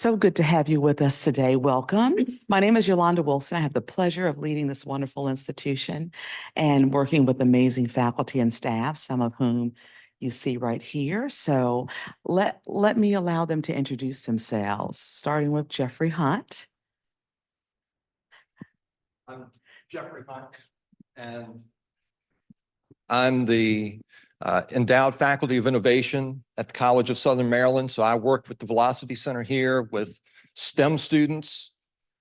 So good to have you with us today. Welcome. My name is Yolanda Wilson. I have the pleasure of leading this wonderful institution and working with amazing faculty and staff, some of whom you see right here. So let me allow them to introduce themselves, starting with Jeffrey Hunt. I'm Jeffrey Hunt, and I'm the endowed faculty of innovation at the College of Southern Maryland. So I work with the Velocity Center here with STEM students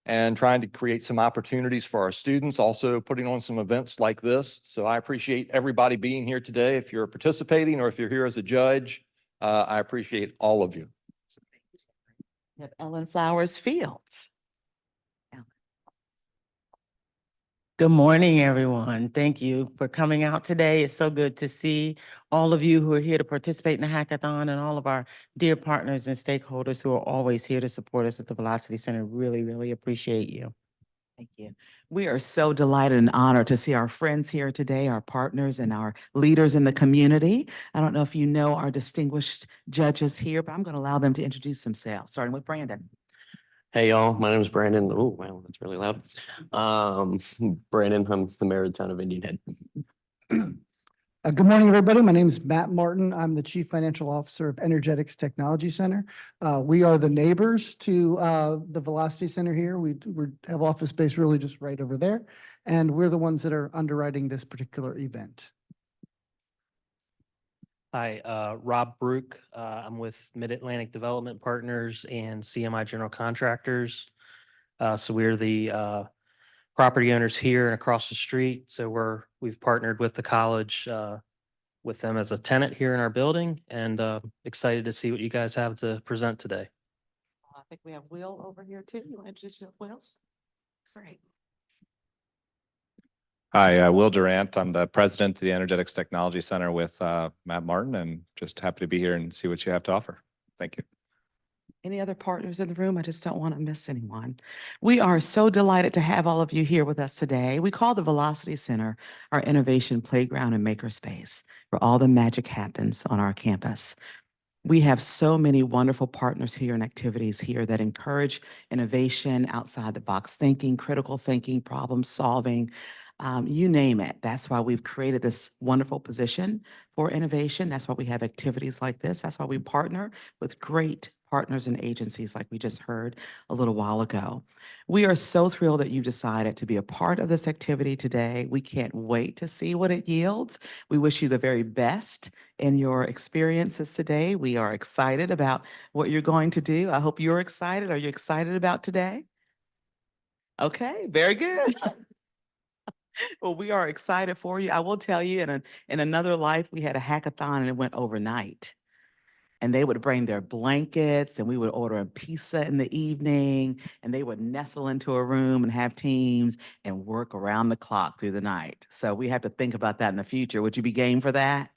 and trying to create some opportunities for our students, also putting on some events like this. So I appreciate everybody being here today. If you're participating or if you're here as a judge, I appreciate all of you. We have Ellen Flowers Fields. Good morning, everyone. Thank you for coming out today. It's so good to see all of you who are here to participate in the hackathon and all of our dear partners and stakeholders who are always here to support us at the Velocity Center. Really, really appreciate you. Thank you. We are so delighted and honored to see our friends here today, our partners and our leaders in the community. I don't know if you know our distinguished judges here, but I'm going to allow them to introduce themselves, starting with Brandon. Hey y'all, my name is Brandon. Oh, wow, that's really loud. Brandon, I'm the mayor of the town of Indian Head. Good morning, everybody. My name is Matt Martin. I'm the Chief Financial Officer of Energetics Technology Center. We are the neighbors to the Velocity Center here. We have office space really just right over there. And we're the ones that are underwriting this particular event. Hi, Rob Brook. I'm with Mid-Atlantic Development Partners and CMI General Contractors. So we're the property owners here and across the street. So we've partnered with the college with them as a tenant here in our building, and excited to see what you guys have to present today. I think we have Will over here too. You want to introduce yourself, Will? Great. Hi, Will Durant. I'm the president of the Energetics Technology Center with Matt Martin, and just happy to be here and see what you have to offer. Thank you. Any other partners in the room? I just don't want to miss anyone. We are so delighted to have all of you here with us today. We call the Velocity Center our innovation playground and makerspace, where all the magic happens on our campus. We have so many wonderful partners here and activities here that encourage innovation, outside the box thinking, critical thinking, problem solving, you name it. That's why we've created this wonderful position for innovation. That's why we have activities like this. That's why we partner with great partners and agencies like we just heard a little while ago. We are so thrilled that you decided to be a part of this activity today. We can't wait to see what it yields. We wish you the very best in your experiences today. We are excited about what you're going to do. I hope you're excited. Are you excited about today? Okay, very good. Well, we are excited for you. I will tell you, in another life, we had a hackathon and it went overnight. And they would bring their blankets and we would order a pizza in the evening and they would nestle into a room and have teams and work around the clock through the night. So we have to think about that in the future. Would you be game for that?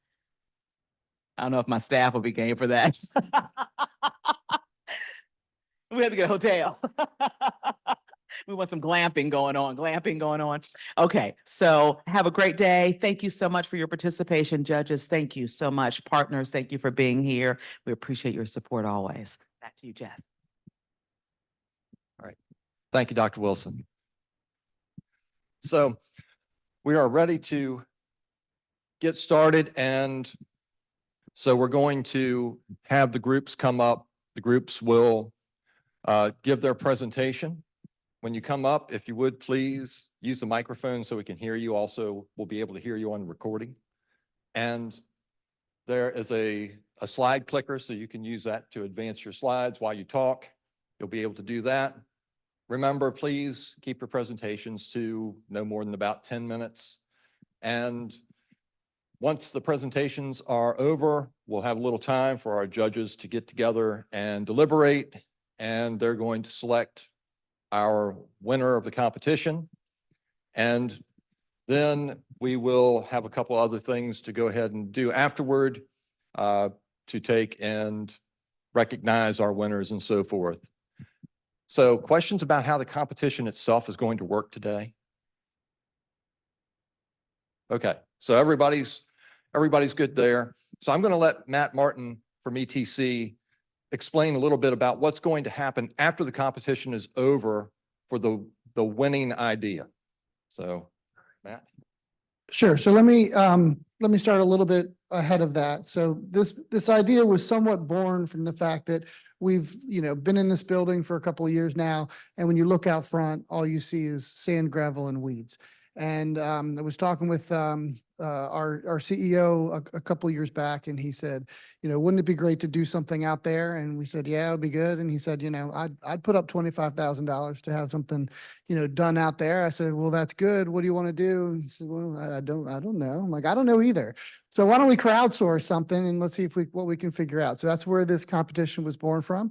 I don't know if my staff would be game for that. We have to get a hotel. We want some glamping going on. Okay, so have a great day. Thank you so much for your participation. Judges, thank you so much. Partners, thank you for being here. We appreciate your support always. Back to you, Jeff. All right. Thank you, Dr. Wilson. So we are ready to get started. And so we're going to have the groups come up. The groups will give their presentation. When you come up, if you would please use the microphone so we can hear you. Also, we'll be able to hear you on the recording. And there is a slide clicker, so you can use that to advance your slides while you talk. You'll be able to do that. Remember, please keep your presentations to no more than about 10 minutes. And once the presentations are over, we'll have a little time for our judges to get together and deliberate, and they're going to select our winner of the competition. And then we will have a couple other things to go ahead and do afterward to take and recognize our winners and so forth. So questions about how the competition itself is going to work today? Okay, so everybody's good there. So I'm going to let Matt Martin from ETC explain a little bit about what's going to happen after the competition is over for the winning idea. So, Matt? Sure. So let me start a little bit ahead of that. So this idea was somewhat born from the fact that we've, been in this building for a couple of years now. And when you look out front, all you see is sand, gravel, and weeds. And I was talking with our CEO a couple of years back, and he said, wouldn't it be great to do something out there? And we said, yeah, it'd be good. And he said, I'd put up $25,000 to have something, done out there. I said, well, that's good. What do you want to do? And he said, well, I don't know. I'm like, I don't know either. So why don't we crowdsource something and let's see what we can figure out. So that's where this competition was born from.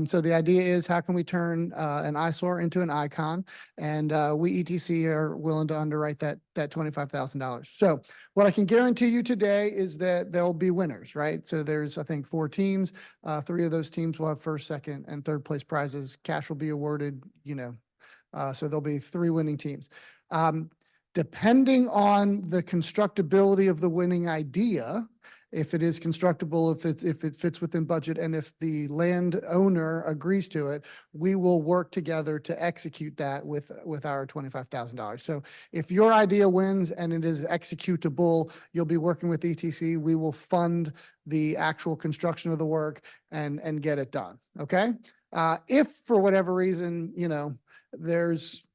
So the idea is, how can we turn an eyesore into an icon? And we ETC are willing to underwrite that $25,000. So what I can guarantee you today is that there'll be winners, right? So there's, I think, 4 teams. 3 of those teams will have first, second, and third place prizes. Cash will be awarded, so there'll be 3 winning teams. Depending on the constructability of the winning idea, if it is constructible, if it fits within budget, and if the landowner agrees to it, we will work together to execute that with our $25,000. So if your idea wins and it is executable, you'll be working with ETC. We will fund the actual construction of the work and get it done. Okay. If for whatever reason, there's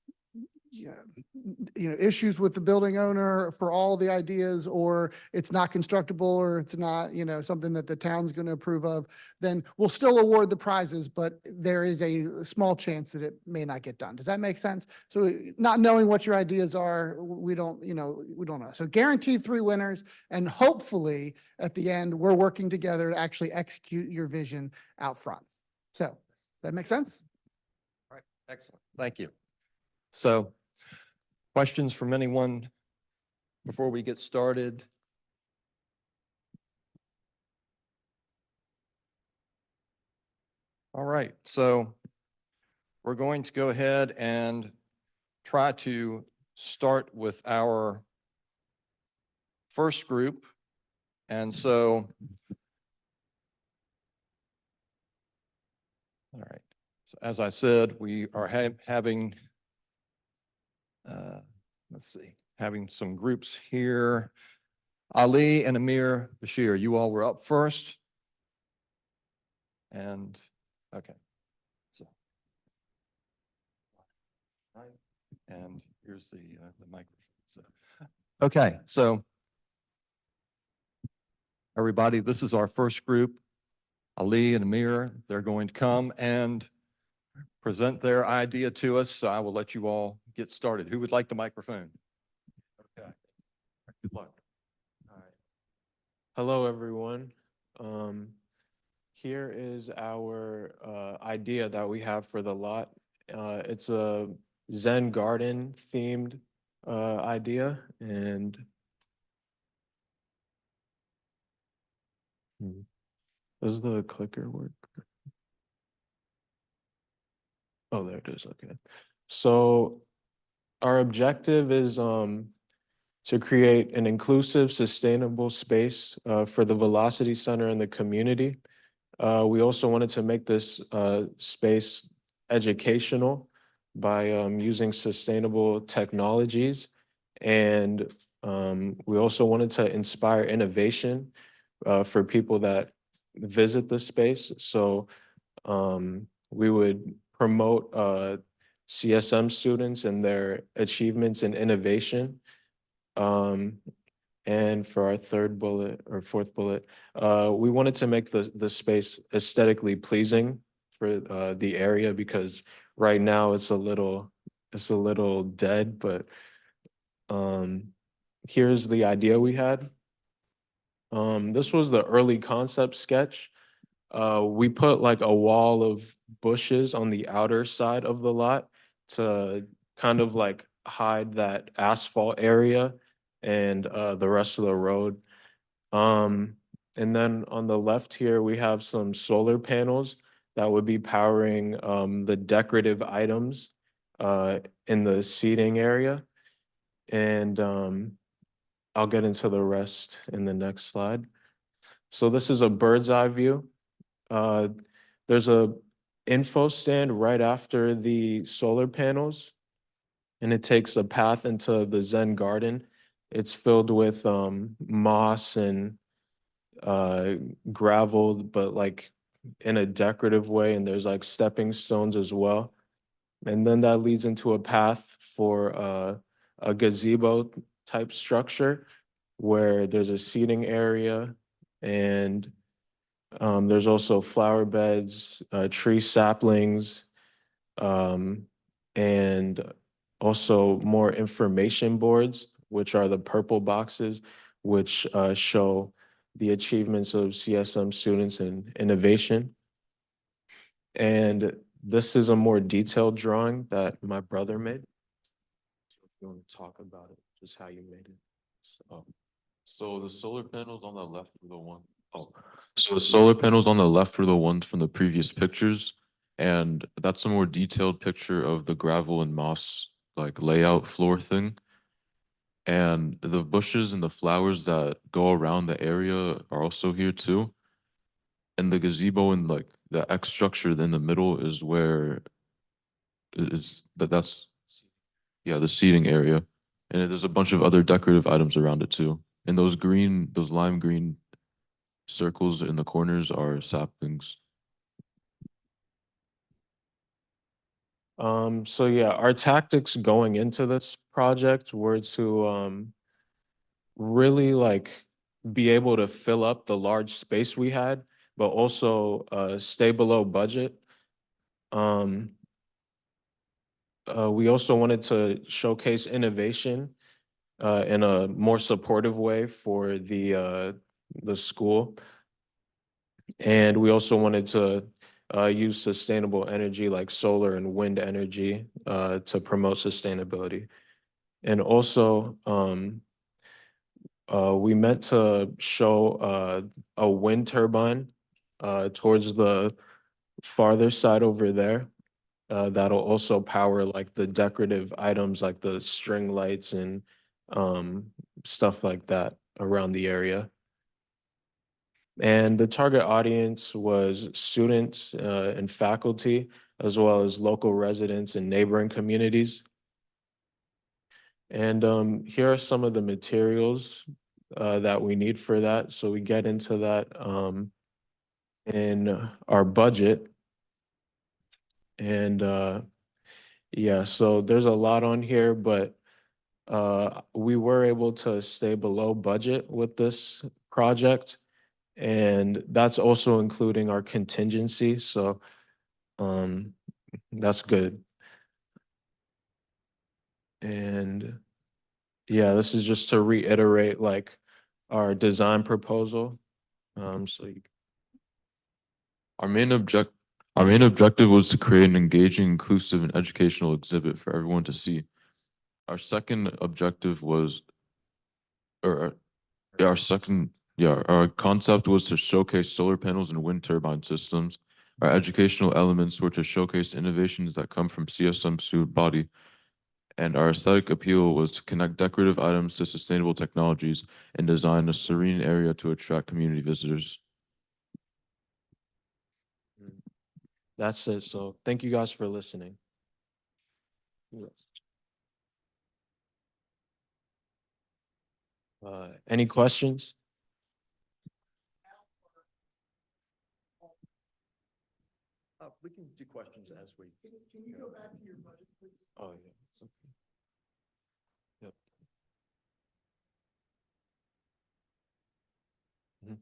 issues with the building owner for all the ideas, or it's not constructible, or it's not, something that the town's going to approve of, then we'll still award the prizes, but there is a small chance that it may not get done. Does that make sense? So not knowing what your ideas are, we don't know. So guaranteed 3 winners, and hopefully at the end, we're working together to actually execute your vision out front. So that makes sense? All right, excellent. Thank you. So, questions from anyone before we get started? All right, so we're going to go ahead and try to start with our first group. And so, all right, so as I said, we are having having some groups here. Ali and Amir Bashir, you all were up first. And, okay. So, and here's the microphone. So, okay, so everybody, this is our first group. Ali and Amir, they're going to come and present their idea to us. So I will let you all get started. Who would like the microphone? Okay. Good luck. All right. Hello, everyone. Here is our idea that we have for the lot. It's a Zen garden themed idea, and does the clicker work? Oh, there it is. Okay. So our objective is to create an inclusive, sustainable space for the Velocity Center and the community. We also wanted to make this space educational by using sustainable technologies. And we also wanted to inspire innovation for people that visit the space. So we would promote CSM students and their achievements in innovation. And for our third bullet or fourth bullet, we wanted to make the space aesthetically pleasing for the area, because right now it's a little dead, but here's the idea we had. This was the early concept sketch. We put like a wall of bushes on the outer side of the lot to kind of like hide that asphalt area and the rest of the road. And then on the left here, we have some solar panels that would be powering the decorative items in the seating area. And I'll get into the rest in the next slide. So this is a bird's eye view Uh, there's a info stand right after the solar panels, and it takes a path into the Zen garden. It's filled with moss and uh, gravel, but like in a decorative way, and there's like stepping stones as well. And then that leads into a path for a gazebo type structure where there's a seating area and there's also flower beds, tree saplings, um, and also more information boards, which are the purple boxes, which show the achievements of CSM students in innovation. And this is a more detailed drawing that my brother made. So if you want to talk about it, just how you made it. So the solar panels on the left were the one. Oh, so the solar panels on the left were the ones from the previous pictures, and that's a more detailed picture of the gravel and moss like layout floor thing. And the bushes and the flowers that go around the area are also here too. And the gazebo and like the X structure in the middle is where that's yeah, the seating area. And there's a bunch of other decorative items around it too. And those lime green circles in the corners are saplings. So yeah, our tactics going into this project were to really like be able to fill up the large space we had, but also stay below budget. Um, we also wanted to showcase innovation in a more supportive way for the school. And we also wanted to use sustainable energy like solar and wind energy to promote sustainability. And also, we meant to show a wind turbine towards the farther side over there. That'll also power like the decorative items like the string lights and um, stuff like that around the area. And the target audience was students and faculty, as well as local residents and neighboring communities. And here are some of the materials that we need for that. So we get into that in our budget. And yeah, so there's a lot on here, but we were able to stay below budget with this project. And that's also including our contingency. So that's good. And yeah, this is just to reiterate like our design proposal. So you Our main object our main objective was to create an engaging, inclusive, and educational exhibit for everyone to see. Our second objective was or yeah, our concept was to showcase solar panels and wind turbine systems. Our educational elements were to showcase innovations that come from CSM student body. And our aesthetic appeal was to connect decorative items to sustainable technologies and design a serene area to attract community visitors. That's it. So thank you guys for listening. Any questions? We can do questions as we. Can you go back to your budget, please? Oh, yeah. Okay. Yep. Mhm.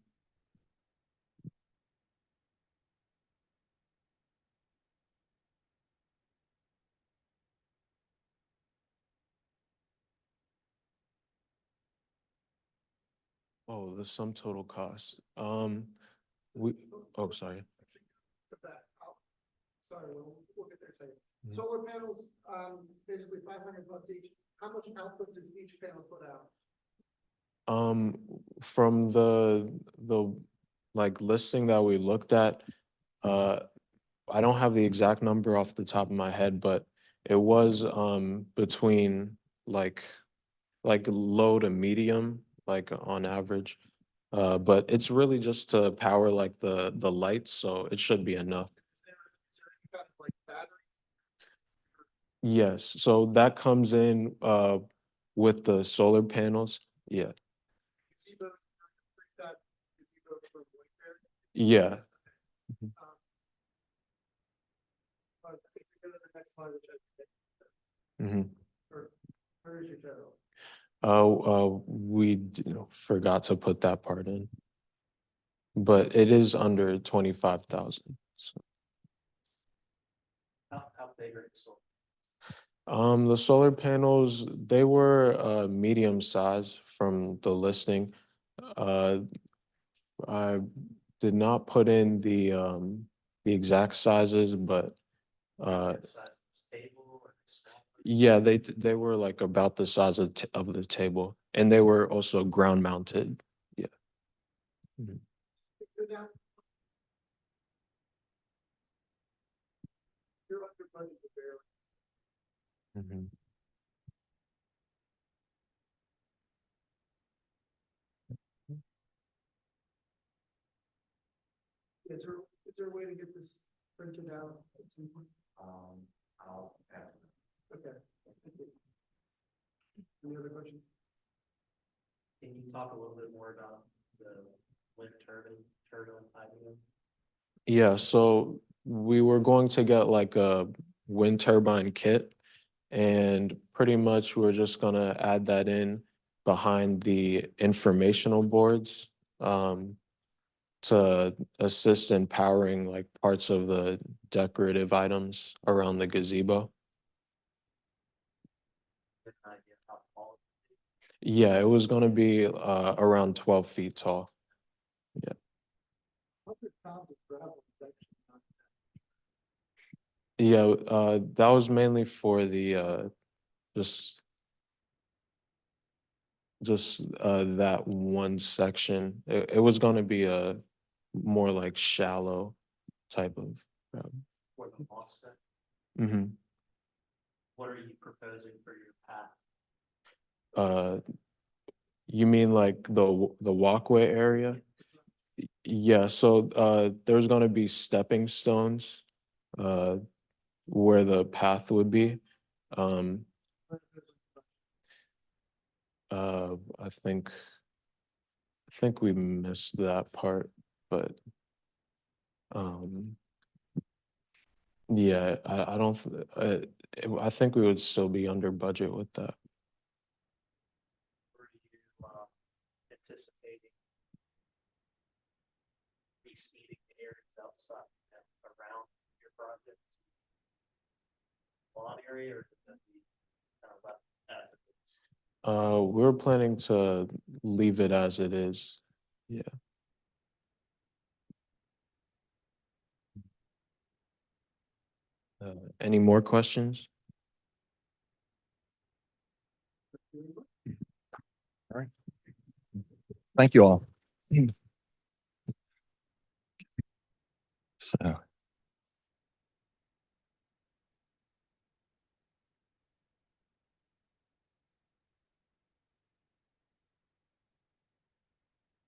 Oh, the sum total cost. We, oh, sorry. Put that out. Sorry, we'll get there in a second. Mhm. Solar panels, basically $500 each. How much output does each panel put out? From the like listing that we looked at, I don't have the exact number off the top of my head, but it was between like low to medium, like on average. But it's really just to power like the lights, so it should be enough. Yes, so that comes in with the solar panels. Yeah. Yeah. Mhm. Forgot to put that part in, but it is under 25,000. So. How big are the solar? The solar panels, they were medium size from the listing. I did not put in the exact sizes, but The size of this table or small? yeah, they were like about the size of the table, and they were also ground mounted. Yeah. Mhm. Mhm. Is there a way to get this printed out at some point? I'll have. Okay. Any other questions? Can you talk a little bit more about the wind turbine idea? Yeah, so we were going to get like a wind turbine kit, and pretty much we're just gonna add that in behind the informational boards to assist in powering like parts of the decorative items around the gazebo. Get an idea of how tall Yeah, it was gonna be around 12 feet tall. Yeah. Yeah, that was mainly for the just that one section. It was gonna be a more like shallow type of. for the offset? Mhm. What are you proposing for your path? Uh, you mean like the walkway area? Yeah, so there's gonna be stepping stones uh where the path would be. Um I think we missed that part, but um yeah, I don't I think we would still be under budget with that. Were you anticipating reseeding the areas outside and around your project? Lawn area or is that be kind of left as it is? We're planning to leave it as it is. Yeah. Any more questions? All right. Thank you all. So.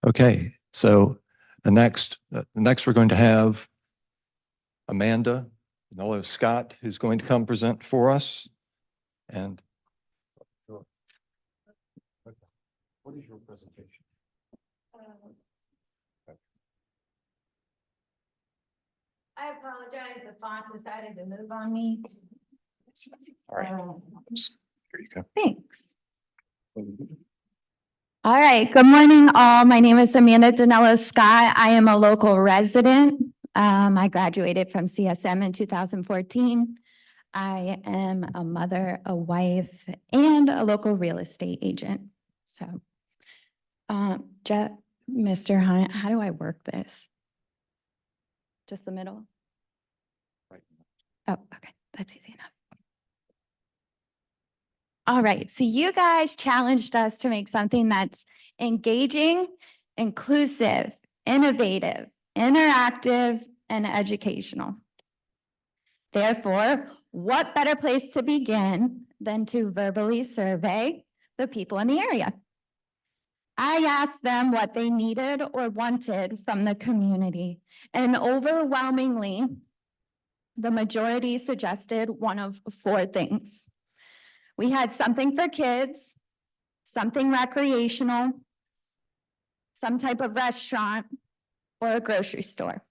Okay, so next we're going to have Amanda Nello Scott, who's going to come present for us. And what is your presentation? I apologize, the font decided to move on me. All right, here you go. Thanks. All right, good morning all. My name is Amanda Danello Scott. I am a local resident. I graduated from CSM in 2014. I am a mother, a wife, and a local real estate agent. So, Mr. Hunt, how do I work this? Just the middle? Right. Oh, okay, that's easy enough. All right, so you guys challenged us to make something that's engaging, inclusive, innovative, interactive, and educational. Therefore, what better place to begin than to verbally survey the people in the area? I asked them what they needed or wanted from the community, and overwhelmingly, the majority suggested one of four things. We had something for kids, something recreational, some type of restaurant, or a grocery store.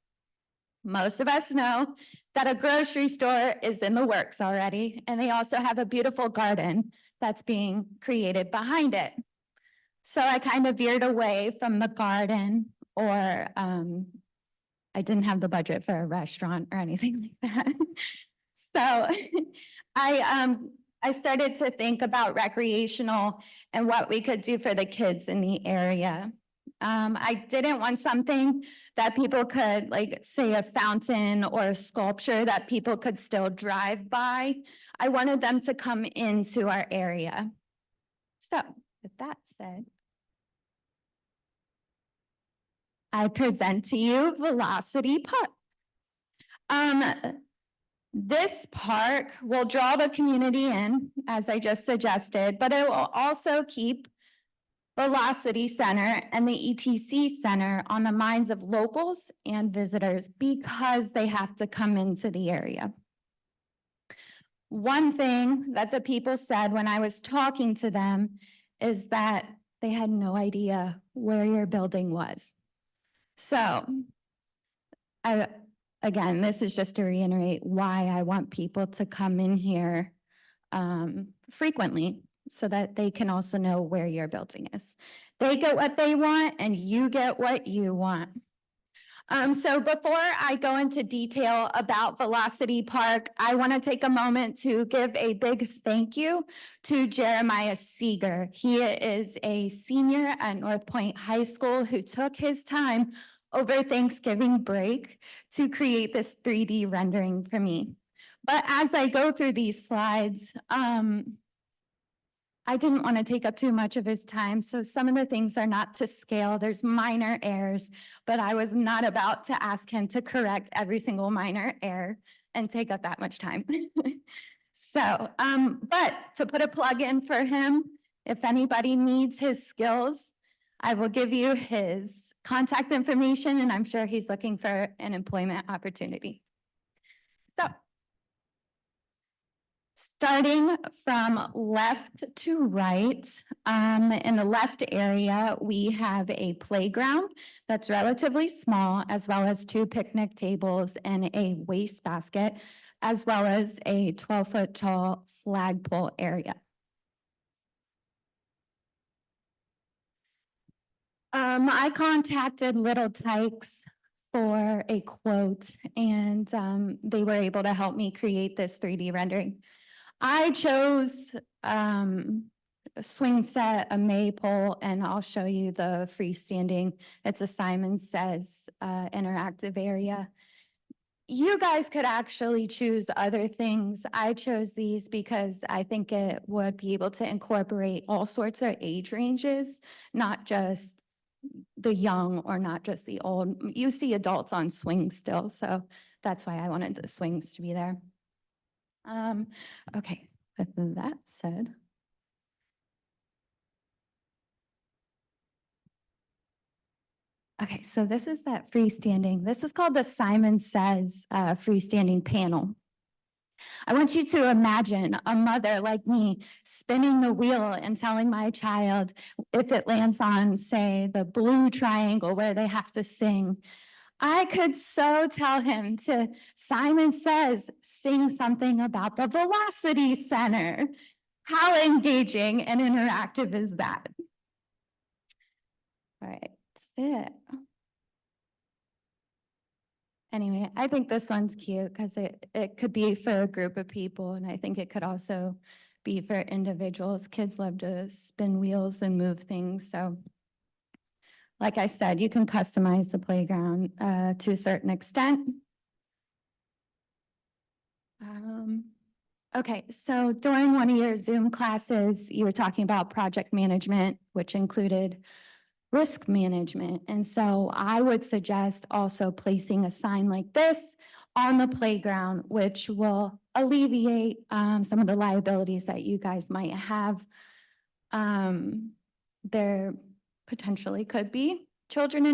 Most of us know that a grocery store is in the works already, and they also have a beautiful garden that's being created behind it. So I kind of veered away from the garden, or I didn't have the budget for a restaurant or anything like that. So I started to think about recreational and what we could do for the kids in the area. I didn't want something that people could, like, say, a fountain or a sculpture that people could still drive by. I wanted them to come into our area. So with that said, I present to you Velocity Park. This park will draw the community in, as I just suggested, but it will also keep Velocity Center and the ETC Center on the minds of locals and visitors because they have to come into the area. One thing that the people said when I was talking to them is that they had no idea where your building was. So, again, this is just to reiterate why I want people to come in here frequently so that they can also know where your building is. They get what they want and you get what you want. So before I go into detail about Velocity Park, I want to take a moment to give a big thank you to Jeremiah Seeger. He is a senior at North Point High School who took his time over Thanksgiving break to create this 3D rendering for me. But as I go through these slides, I didn't want to take up too much of his time, so some of the things are not to scale. There's minor errors, but I was not about to ask him to correct every single minor error and take up that much time. So, but to put a plug in for him, if anybody needs his skills, I will give you his contact information, and I'm sure he's looking for an employment opportunity. So, starting from left to right, in the left area, we have a playground that's relatively small, as well as 2 picnic tables and a wastebasket, as well as a 12-foot tall flagpole area. I contacted Little Tykes for a quote, and they were able to help me create this 3D rendering. I chose a swing set, a maypole, and I'll show you the freestanding. It's a Simon Says interactive area. You guys could actually choose other things. I chose these because I think it would be able to incorporate all sorts of age ranges, not just the young or not just the old. You see adults on swings still, so that's why I wanted the swings to be there. Okay, with that said. Okay, so this is that freestanding. This is called the Simon Says freestanding panel. I want you to imagine a mother like me spinning the wheel and telling my child if it lands on, say, the blue triangle where they have to sing. I could so tell him to, Simon Says, sing something about the Velocity Center. How engaging and interactive is that? All right, that's it. Anyway, I think this one's cute because it could be for a group of people, and I think it could also be for individuals. Kids love to spin wheels and move things, so like I said, you can customize the playground to a certain extent. Okay, so during one of your Zoom classes, you were talking about project management, which included risk management. And so I would suggest also placing a sign like this on the playground, which will alleviate some of the liabilities that you guys might have. There potentially could be children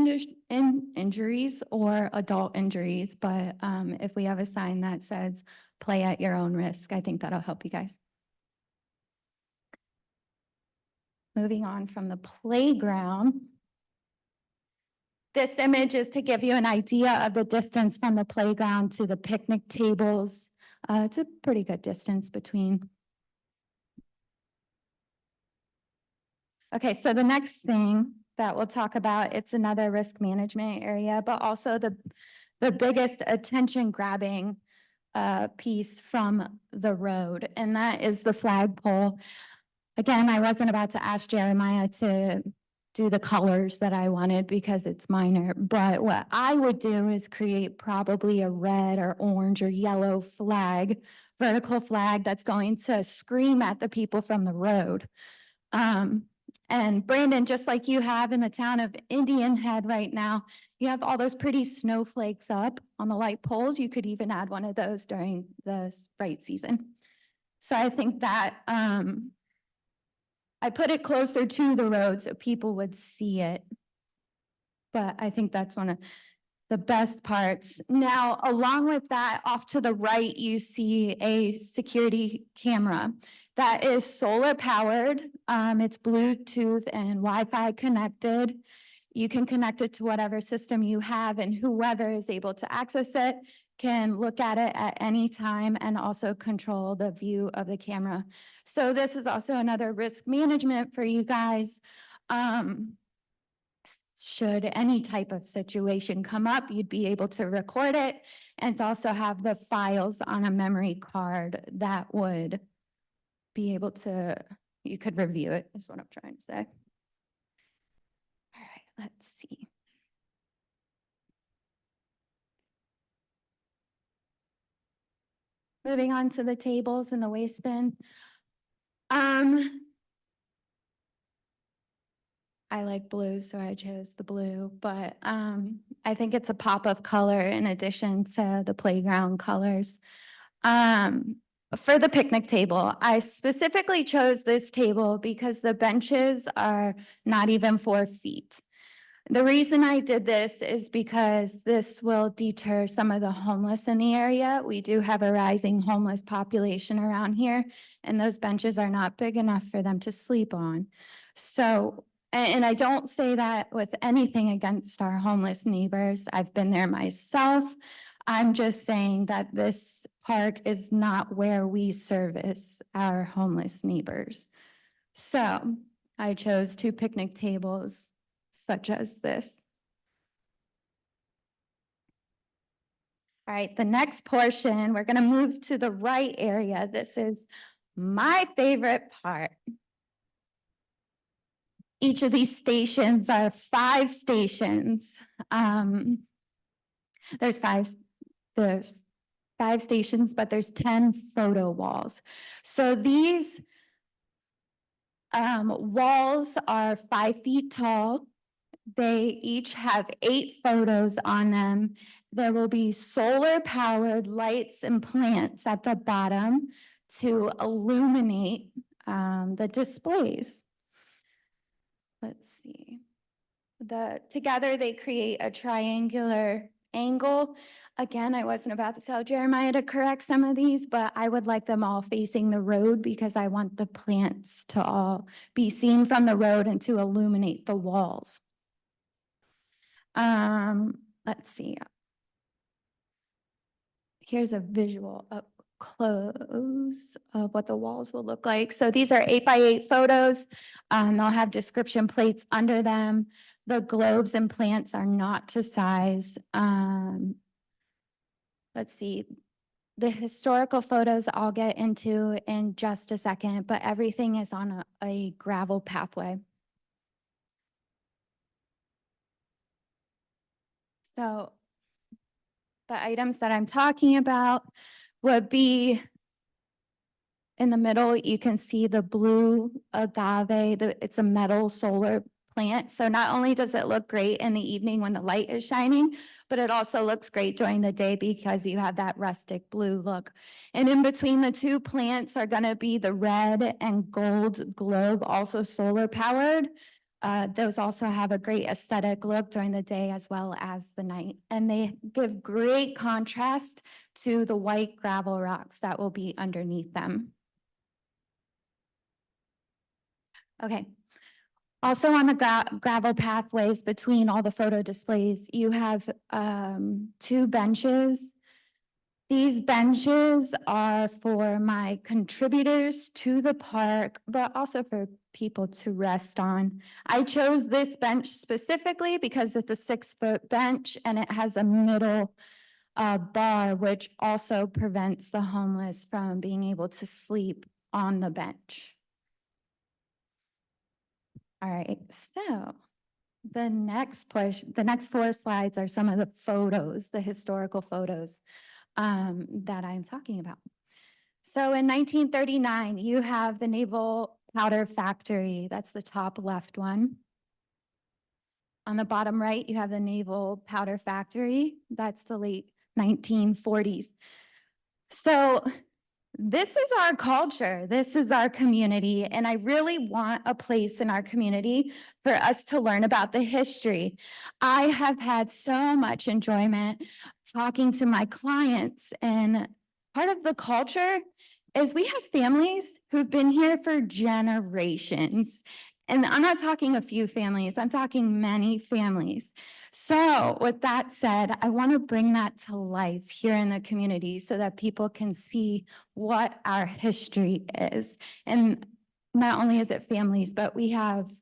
injuries or adult injuries, but if we have a sign that says play at your own risk, I think that'll help you guys. Moving on from the playground. This image is to give you an idea of the distance from the playground to the picnic tables. It's a pretty good distance between. Okay, so the next thing that we'll talk about, it's another risk management area, but also the biggest attention grabbing piece from the road, and that is the flagpole. Again, I wasn't about to ask Jeremiah to do the colors that I wanted because it's minor, but what I would do is create probably a red or orange or yellow flag, vertical flag that's going to scream at the people from the road. And Brandon, just like you have in the town of Indian Head right now, you have all those pretty snowflakes up on the light poles. You could even add one of those during the bright season. So I think that I put it closer to the road so people would see it. But I think that's one of the best parts. Now, along with that, off to the right, you see a security camera that is solar powered. It's Bluetooth and Wi-Fi connected. You can connect it to whatever system you have, and whoever is able to access it can look at it at any time and also control the view of the camera. So this is also another risk management for you guys. Should any type of situation come up, you'd be able to record it and to also have the files on a memory card that would be able to, you could review it, is what I'm trying to say. All right, let's see. Moving on to the tables and the waste bin. I like blue, so I chose the blue, but I think it's a pop of color in addition to the playground colors. For the picnic table, I specifically chose this table because the benches are not even 4 feet. The reason I did this is because this will deter some of the homeless in the area. We do have a rising homeless population around here, and those benches are not big enough for them to sleep on. So, and I don't say that with anything against our homeless neighbors. I've been there myself. I'm just saying that this park is not where we service our homeless neighbors. So I chose 2 picnic tables such as this. All right, the next portion, we're going to move to the right area. This is my favorite part. Each of these stations are 5 stations. There's five stations, but there's 10 photo walls. So these walls are 5 feet tall. They each have 8 photos on them. There will be solar powered lights and plants at the bottom to illuminate the displays. Let's see. Together they create a triangular angle. Again, I wasn't about to tell Jeremiah to correct some of these, but I would like them all facing the road because I want the plants to all be seen from the road and to illuminate the walls. Let's see. Here's a visual up close of what the walls will look like. So these are 8x8 photos. They'll have description plates under them. The globes and plants are not to size. Let's see. The historical photos I'll get into in just a second, but everything is on a gravel pathway. So the items that I'm talking about would be in the middle, you can see the blue agave, it's a metal solar plant. So not only does it look great in the evening when the light is shining, but it also looks great during the day because you have that rustic blue look. And in between the 2 plants are going to be the red and gold globe, also solar powered. Those also have a great aesthetic look during the day as well as the night. And they give great contrast to the white gravel rocks that will be underneath them. Okay. Also on the gravel pathways between all the photo displays, you have 2 benches. These benches are for my contributors to the park, but also for people to rest on. I chose this bench specifically because it's a 6-foot bench and it has a middle bar, which also prevents the homeless from being able to sleep on the bench. All right, so the next 4 slides are some of the photos, the historical photos that I'm talking about. So in 1939, you have the Naval Powder Factory. That's the top left one. On the bottom right, you have the Naval Powder Factory. That's the late 1940s. So this is our culture. This is our community. And I really want a place in our community for us to learn about the history. I have had so much enjoyment talking to my clients, and part of the culture is we have families who've been here for generations. And I'm not talking a few families, I'm talking many families. So with that said, I want to bring that to life here in the community so that people can see what our history is. And not only is it families, but we have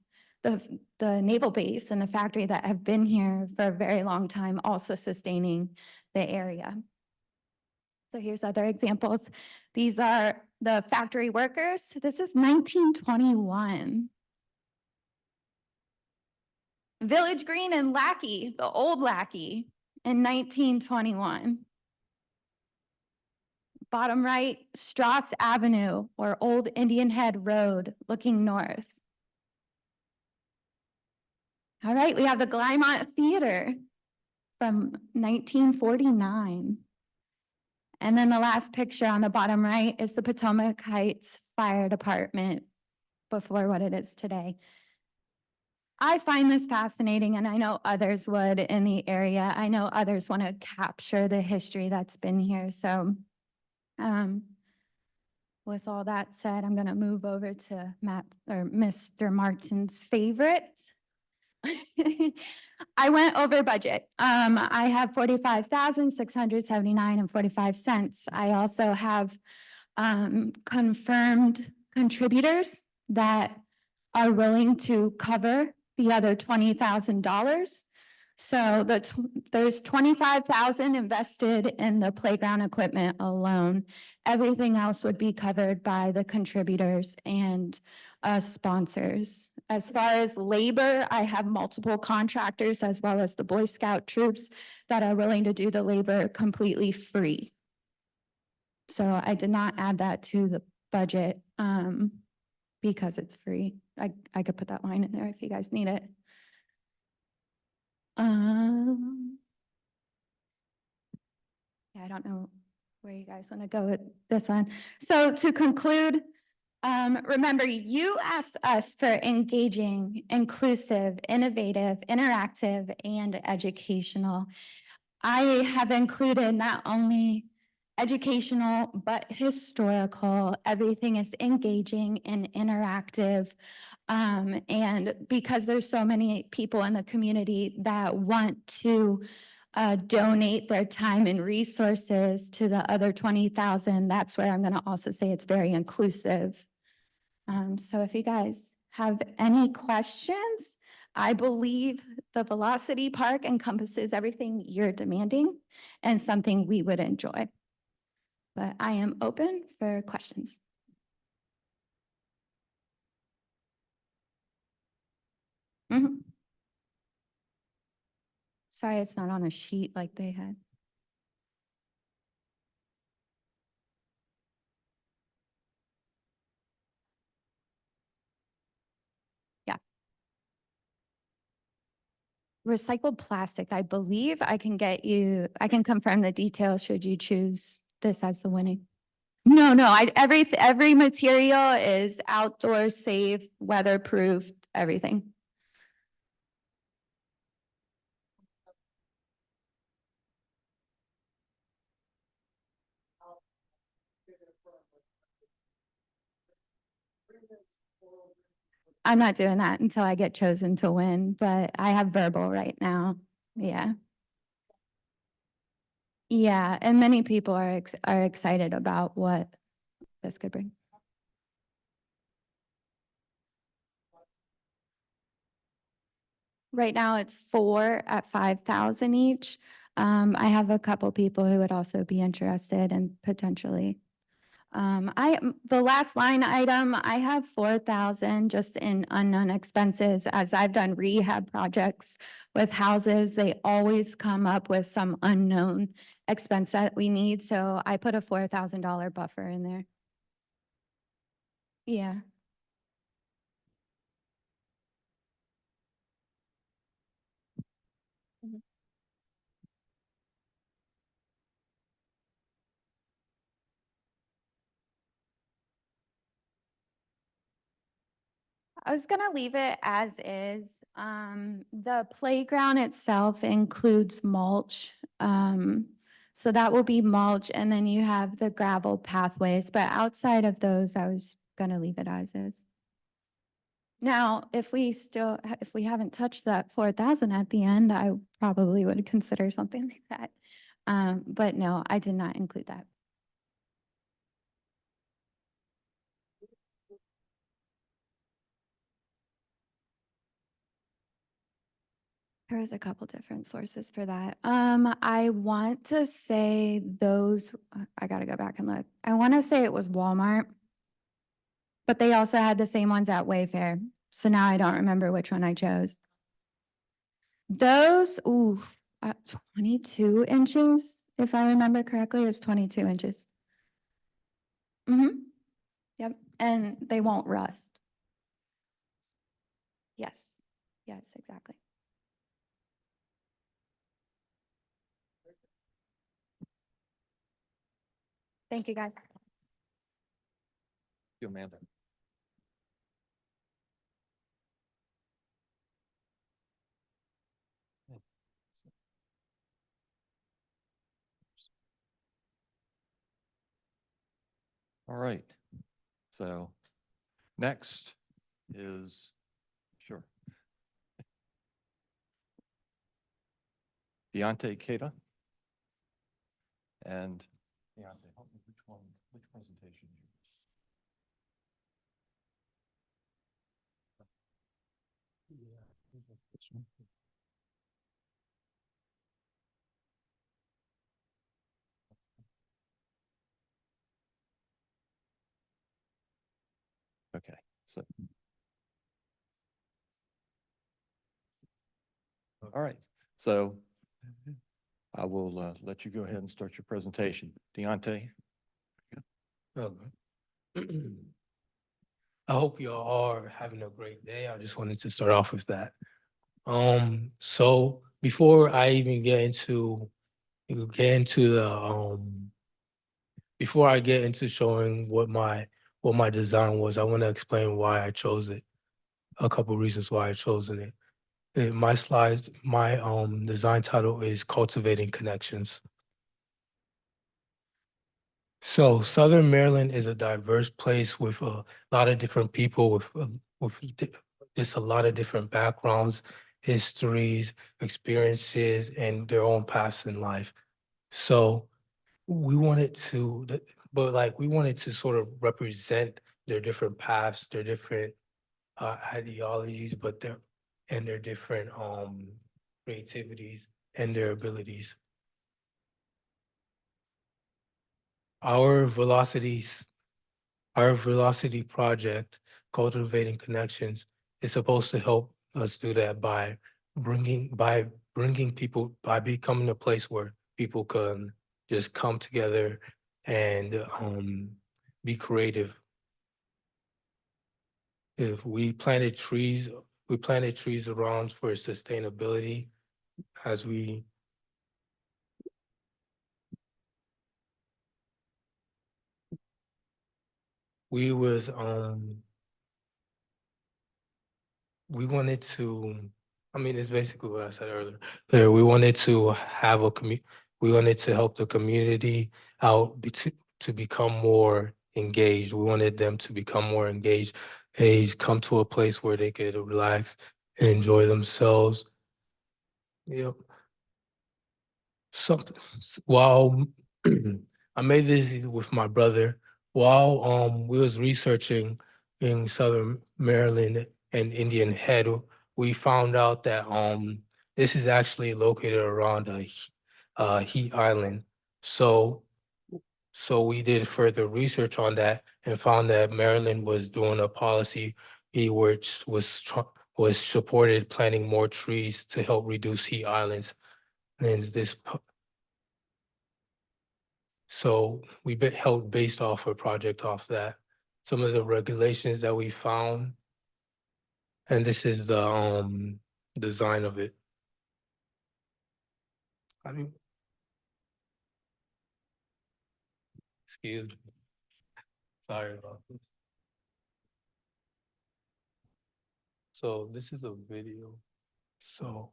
the naval base and the factory that have been here for a very long time, also sustaining the area. So here's other examples. These are the factory workers. This is 1921. Village Green and Lackey, the old Lackey, in 1921. Bottom right, Strauss Avenue or Old Indian Head Road looking north. All right, we have the Glymont Theater from 1949. And then the last picture on the bottom right is the Potomac Heights Fire Department before what it is today. I find this fascinating, and I know others would in the area. I know others want to capture the history that's been here. So with all that said, I'm going to move over to Mr. Martin's favorite. I went over budget. I have $45,679.45. I also have confirmed contributors that are willing to cover the other $20,000. So there's $25,000 invested in the playground equipment alone. Everything else would be covered by the contributors and sponsors. As far as labor, I have multiple contractors as well as the Boy Scout troops that are willing to do the labor completely free. So I did not add that to the budget because it's free. I could put that line in there if you guys need it. Yeah, I don't know where you guys want to go with this one. So to conclude, remember, you asked us for engaging, inclusive, innovative, interactive, and educational. I have included not only educational, but historical. Everything is engaging and interactive. And because there's so many people in the community that want to donate their time and resources to the other 20,000, that's where I'm going to also say it's very inclusive. So if you guys have any questions, I believe the Velocity Park encompasses everything you're demanding and something we would enjoy. But I am open for questions. Sorry, it's not on a sheet like they had. Yeah. Recycled plastic, I believe I can confirm the details should you choose this as the winning. No, every material is outdoor safe, weatherproof, everything. I'm not doing that until I get chosen to win, but I have verbal right now. Yeah. Yeah, and many people are excited about what this could bring. Right now, it's 4 at 5,000 each. I have a couple people who would also be interested and potentially. The last line item, I have 4,000 just in unknown expenses. As I've done rehab projects with houses, they always come up with some unknown expense that we need. So I put a $4,000 buffer in there. Yeah. Mhm. I was gonna leave it as is. The playground itself includes mulch. So that will be mulch, and then you have the gravel pathways, but outside of those, I was gonna leave it as is. Now, if we haven't touched that 4,000 at the end, I probably would consider something like that. But no, I did not include that. There was a couple different sources for that. I want to say those, I gotta go back and look. I want to say it was Walmart, but they also had the same ones at Wayfair. So now I don't remember which one I chose. Those, 22 inches, if I remember correctly, it was 22 inches. Mm-hmm. Yep, and they won't rust. Yes, yes, exactly. Thank you, guys. You, Amanda. All right. So next is, sure. Deontay Queta. And Deontay, help me, which presentation? Okay, so. All right, so I will let you go ahead and start your presentation. Deontay? Okay. I hope you all are having a great day. I just wanted to start off with that. So before I even before I get into showing what my design was, I want to explain why I chose it. A couple reasons why I chosen it. In my slides, my design title is Cultivating Connections. So Southern Maryland is a diverse place with a lot of different people just a lot of different backgrounds, histories, experiences, and their own paths in life. So we wanted to, we wanted to sort of represent their different paths, their different ideologies, and their different creativities and their abilities. Our velocities Our velocity project, Cultivating Connections, is supposed to help us do that by becoming a place where people can just come together and be creative. If we planted trees around for sustainability as we was we wanted to, I mean, it's basically what I said earlier. We wanted to have we wanted to help the community out to become more engaged. We wanted them to become more engaged come to a place where they could relax and enjoy themselves. Yep. Something while I made this with my brother while we was researching in Southern Maryland and Indian Head, we found out that this is actually located around a heat island. So we did further research on that and found that Maryland was doing a policy which was supported planting more trees to help reduce heat islands. And so we held based off a project off that. Some of the regulations that we found, and this is the design of it. I mean, excuse me. Sorry about this. So this is a video. So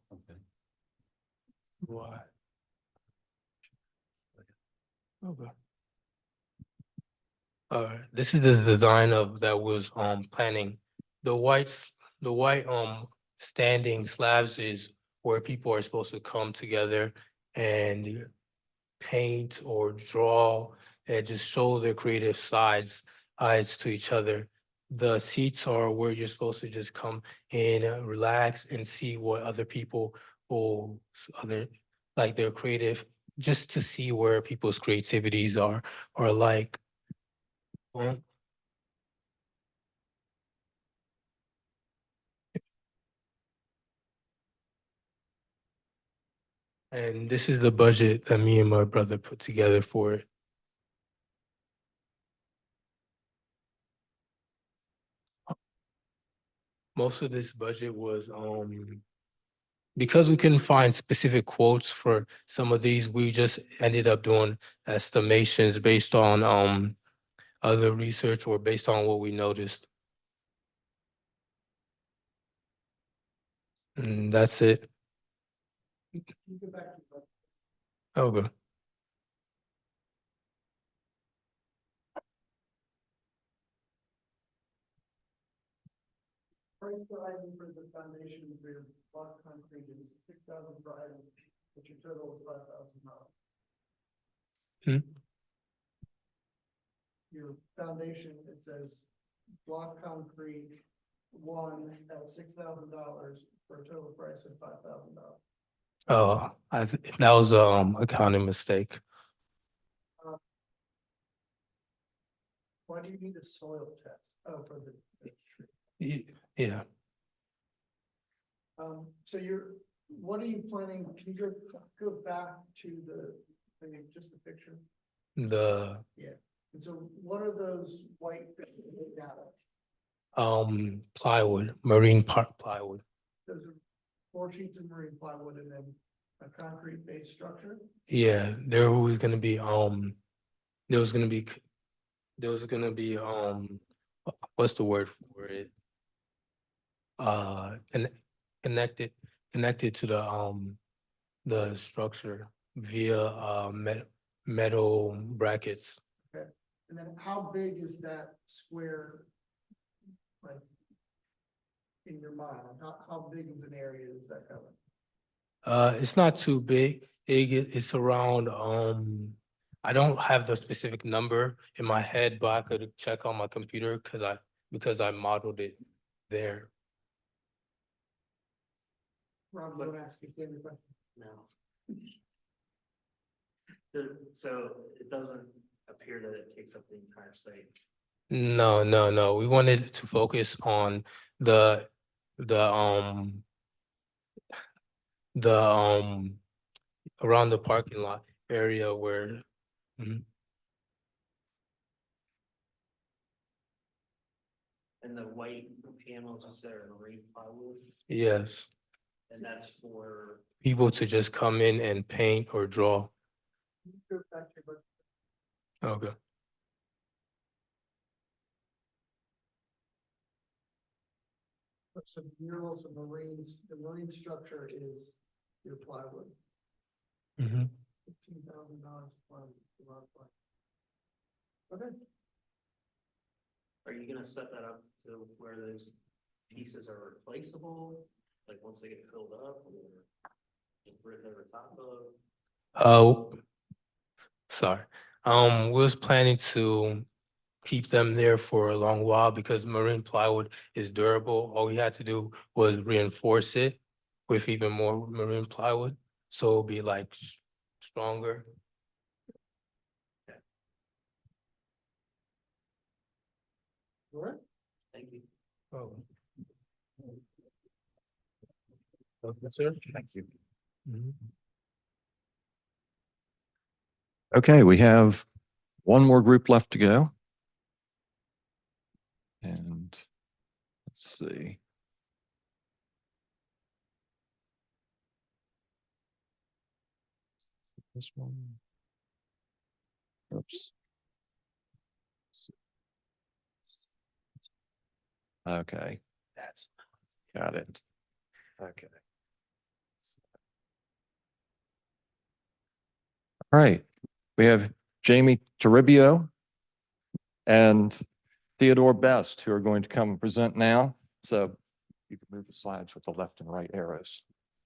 why? Okay. This is the design of that was planning. The white standing slabs is where people are supposed to come together and paint or draw and just show their creative sides to each other. The seats are where you're supposed to just come in, relax and see what other people or other like their creative, just to see where people's creativities are like. And this is the budget that me and my brother put together for it. Most of this budget was because we couldn't find specific quotes for some of these, we just ended up doing estimations based on other research or based on what we noticed. And that's it. Okay. Price per item for the foundation for your block concrete is $6,000 per item, but your total is $5,000. Your foundation, it says block concrete one at $6,000 for a total price of $5,000. Oh, that was accounting mistake. Why do you need a soil test? Oh, for the. Yeah. So what are you planning? Can you go back to just the picture? Yeah. And so what are those white things made out of? Plywood, marine plywood. Those are 4 sheets of marine plywood and then a concrete based structure? Yeah, there was gonna be what's the word for it? And connected to the structure via metal brackets. Okay. And then how big is that square? Like in your mind, how big of an area is that cover? It's not too big. It's around I don't have the specific number in my head, but I could check on my computer because I modeled it there. Rob, you want to ask you a question? No. So it doesn't appear that it takes up the entire site. No. We wanted to focus on the the around the parking lot area where. Mhm. And the white panels, is there in marine plywood? Yes, And that's for, people to just come in and paint or draw. Go back to your- Okay. So murals and marines, the marine structure is your plywood, Mhm. $15,000 plywood. Okay. Are you gonna set that up to where those pieces are replaceable, like once they get filled up, or just written over top of? Uh, sorry. We was planning to keep them there for a long while because marine plywood is durable. All we had to do was reinforce it with even more marine plywood, so it'll be like stronger. All right, thank you. Oh. Okay, sir. Thank you. Mhm. Okay, we have one more group left to go. And let's see. This one. Oops. Okay. That's got it. Okay. All right. We have Jamie Toribio and Theodore Best who are going to come and present now. So you can move the slides with the left and right arrows.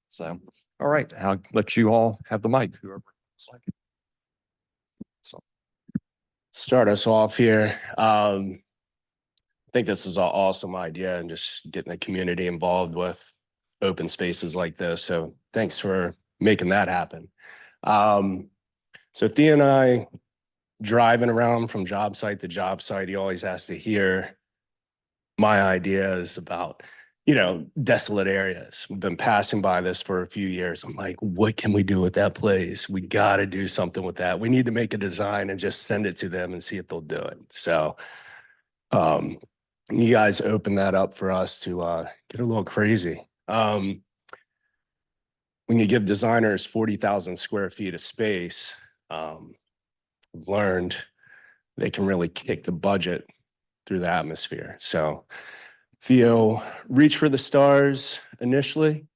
So, all right, I'll let you all have the mic, whoever. Looks like it. So, Start us off here. I think this is an awesome idea and just getting the community involved with open spaces like this. So thanks for making that happen. So Thea and I driving around from job site to job site, he always has to hear my ideas about, desolate areas. We've been passing by this for a few years. I'm like, what can we do with that place? We got to do something with that. We need to make a design and just send it to them and see if they'll do it. So you guys open that up for us to get a little crazy. When you give designers 40,000 square feet of space, I've learned they can really kick the budget through the atmosphere. So Theo reached for the stars initially,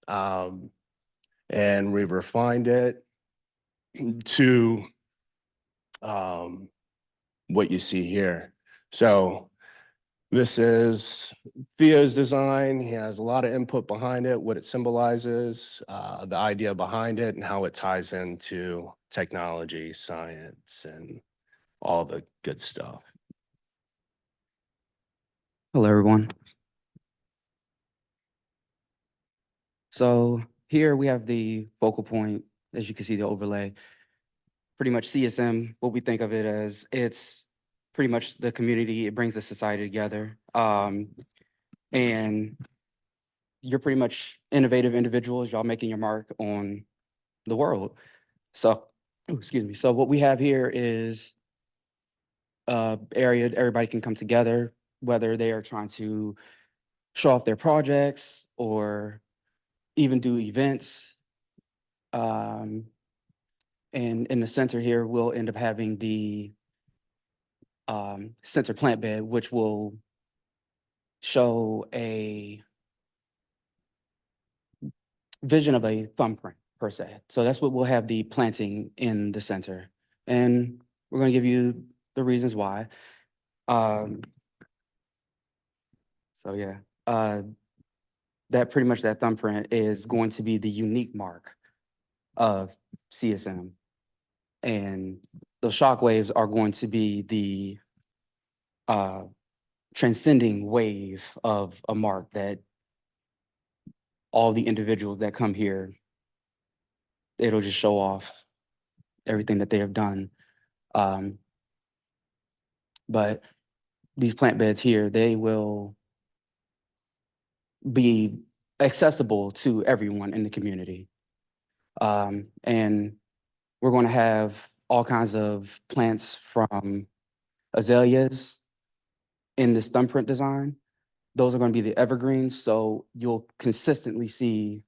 and we've refined it to what you see here. So this is Theo's design. He has a lot of input behind it, what it symbolizes, the idea behind it, and how it ties into technology, science, and all the good stuff. Hello, everyone. So here we have the focal point, as you can see, the overlay. Pretty much CSM, what we think of it as, it's pretty much the community. It brings the society together. And you're pretty much innovative individuals. Y'all making your mark on the world. So, excuse me. So what we have here is area everybody can come together, whether they are trying to show off their projects or even do events. And in the center here, we'll end up having the center plant bed, which will show a vision of a thumbprint per se. So that's what we'll have the planting in the center. And we're going to give you the reasons why. So yeah, that pretty much that thumbprint is going to be the unique mark of CSM. And those shock waves are going to be the transcending wave of a mark that all the individuals that come here, it'll just show off everything that they have done. But these plant beds here, they will be accessible to everyone in the community. And we're going to have all kinds of plants from azaleas in this thumbprint design. Those are going to be the evergreens. So you'll consistently see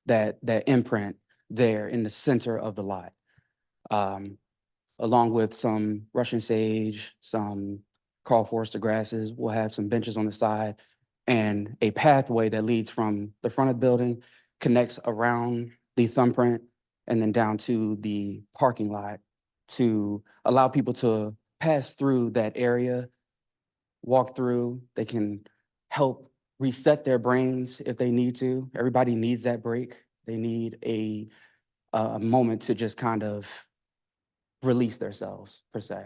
that imprint there in the center of the lot, along with some Russian sage, some Carl Forster grasses. We'll have some benches on the side and a pathway that leads from the front of the building, connects around the thumbprint, and then down to the parking lot to allow people to pass through that area walk through. They can help reset their brains if they need to. Everybody needs that break. They need a moment to just kind of release themselves, per se.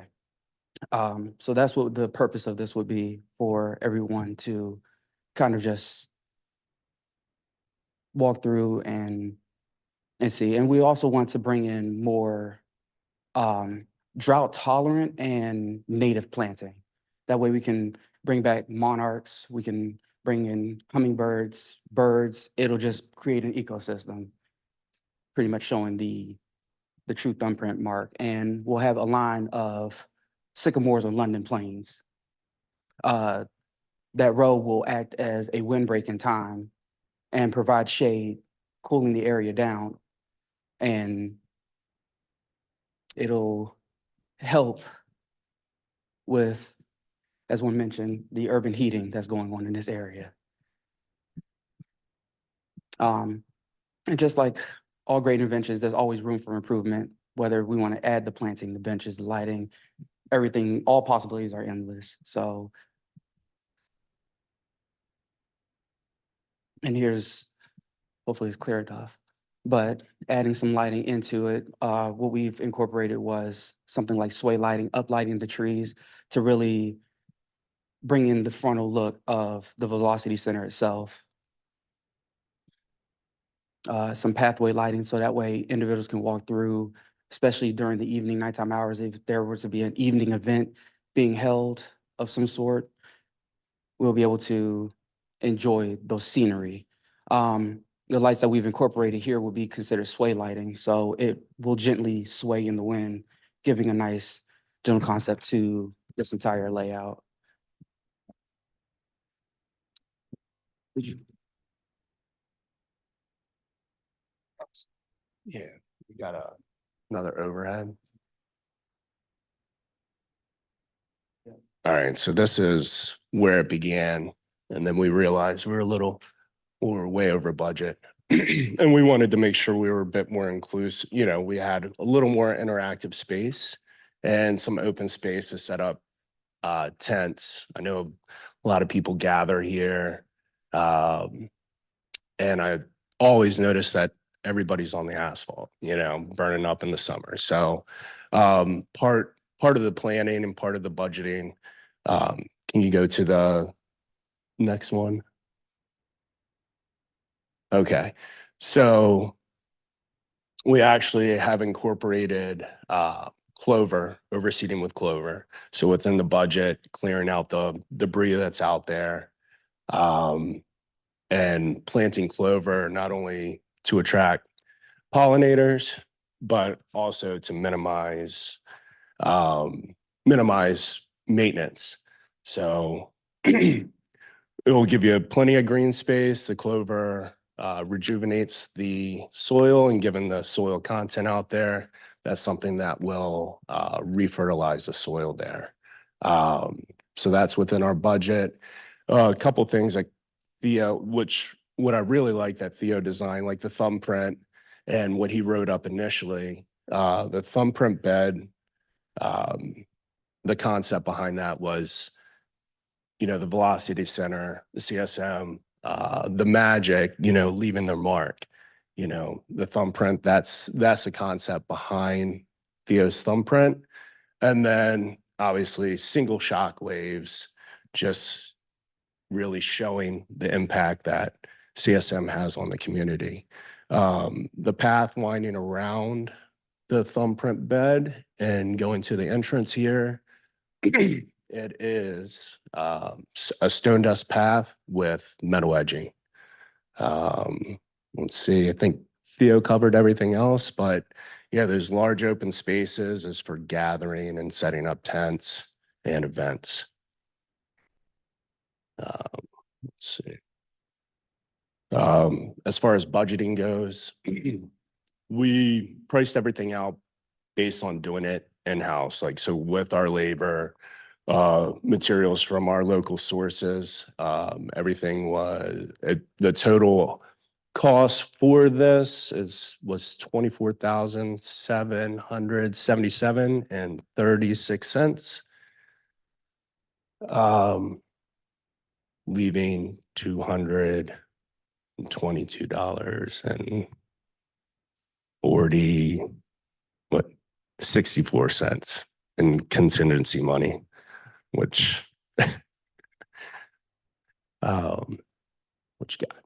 So that's what the purpose of this would be, for everyone to kind of just walk through and see. And we also want to bring in more drought tolerant and native planting. That way we can bring back monarchs, we can bring in hummingbirds, birds. It'll just create an ecosystem, pretty much showing the true thumbprint mark. And we'll have a line of sycamores or London planes. That row will act as a windbreak in time and provide shade, cooling the area down. And it'll help with, as one mentioned, the urban heating that's going on in this area. And just like all great inventions, there's always room for improvement, whether we want to add the planting, the benches, the lighting, everything, all possibilities are endless. So, and here's, hopefully it's clear enough, but adding some lighting into it, what we've incorporated was something like sway lighting, uplighting the trees to really bring in the frontal look of the Velocity Center itself. Some pathway lighting, so that way individuals can walk through, especially during the evening, nighttime hours. If there were to be an evening event being held of some sort, we'll be able to enjoy those scenery. The lights that we've incorporated here will be considered sway lighting, so it will gently sway in the wind, giving a nice general concept to this entire layout. Did you? Yeah, we got another overhead. All right, so this is where it began, and then we realized we were way over budget. And we wanted to make sure we were a bit more inclusive. You know, we had a little more interactive space and some open space to set up tents. I know a lot of people gather here. And I always notice that everybody's on the asphalt, you know, burning up in the summer. So part of the planning and part of the budgeting, can you go to the next one? Okay, so we actually have incorporated clover, overseeding with clover. So what's in the budget, clearing out the debris that's out there, and planting clover not only to attract pollinators, but also to minimize maintenance. So it will give you plenty of green space. The clover rejuvenates the soil, and given the soil content out there, that's something that will refertilize the soil there. So that's within our budget. A couple things like Theo, what I really like that Theo designed, like the thumbprint and what he wrote up initially, the thumbprint bed, the concept behind that was, you know, the Velocity Center, the CSM, the magic, you know, leaving their mark. You know, the thumbprint, that's the concept behind Theo's thumbprint. And then obviously single shock waves, just really showing the impact that CSM has on the community. The path winding around the thumbprint bed and going to the entrance here, it is a stone dust path with metal edging. Let's see, I think Theo covered everything else, but yeah, there's large open spaces as for gathering and setting up tents and events. Let's see. As far as budgeting goes, we priced everything out based on doing it in-house, like, so with our labor, materials from our local sources, everything the total cost for this was $24,777.36. Leaving $222.64 in contingency money, which what you got?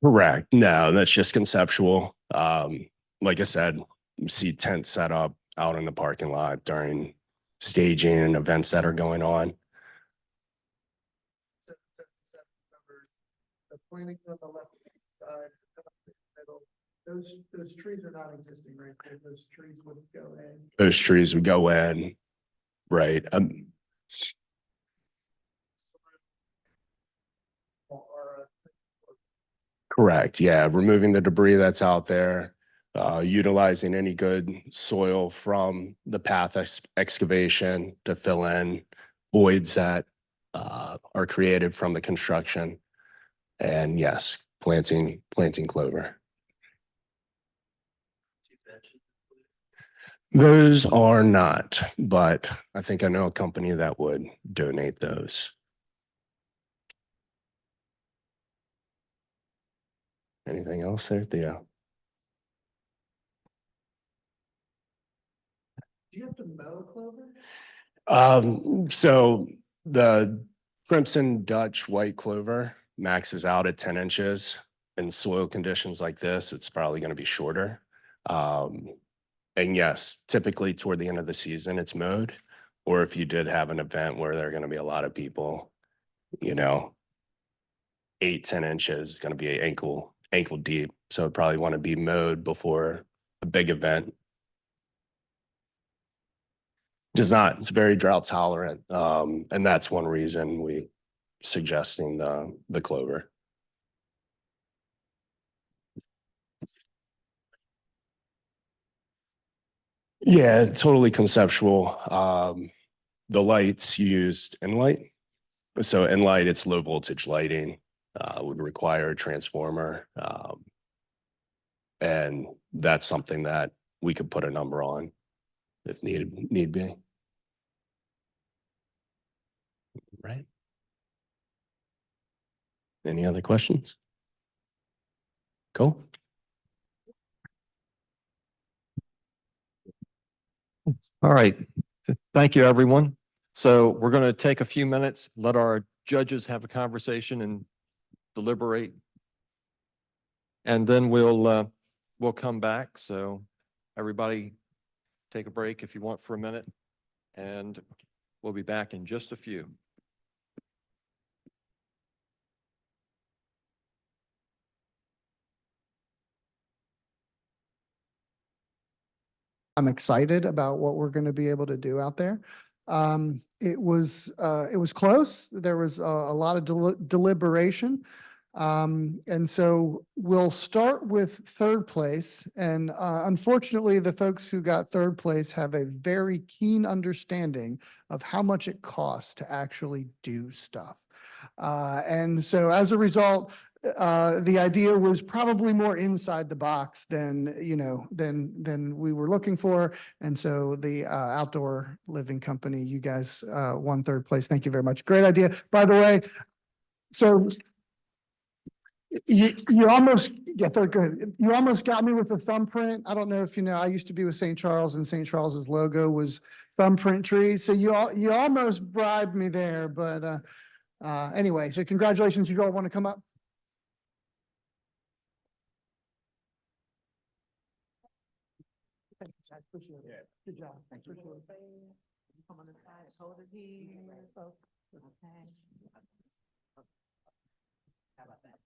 Correct. No, that's just conceptual. Like I said, you see tents set up out in the parking lot during staging and events that are going on. The plantings on the left side, middle, those trees are not existing, right? Those trees would go in. Those trees would go in, right? Correct. Yeah, removing the debris that's out there, utilizing any good soil from the path excavation to fill in voids that are created from the construction. And yes, planting clover. Those are not, but I think I know a company that would donate those. Anything else there, Theo? Do you have to mow clover? So the Crimson Dutch white clover maxes out at 10 inches. In soil conditions like this, it's probably going to be shorter. And yes, typically toward the end of the season, it's mowed. Or if you did have an event where there are going to be a lot of people, 8-10 inches is going to be ankle deep. So it'd probably want to be mowed before a big event. Does not. It's very drought tolerant. And that's one reason we suggesting the clover. Yeah, totally conceptual. The lights used Enlight. So Enlight, it's low voltage lighting, would require a transformer. And that's something that we could put a number on if need be. Right. Any other questions? Cool. All right. Thank you, everyone. So we're going to take a few minutes, let our judges have a conversation and deliberate. And then we'll come back. So everybody take a break if you want for a minute, and we'll be back in just a few. I'm excited about what we're going to be able to do out there. It was close. There was a lot of deliberation. And so we'll start with third place. And unfortunately, the folks who got third place have a very keen understanding of how much it costs to actually do stuff. And so as a result, the idea was probably more inside the box than we were looking for. And so the outdoor living company, you guys won third place. Thank you very much. Great idea. By the way, so you almost get there. Good. You almost got me with the thumbprint. I don't know if you know, I used to be with St. Charles, and St. Charles's logo was thumbprint trees. So you almost bribed me there. But anyway, so congratulations. You all want to come up? Thanks, I appreciate it. Good job. Thank you. Come on the side, hold it here. Okay. How about that?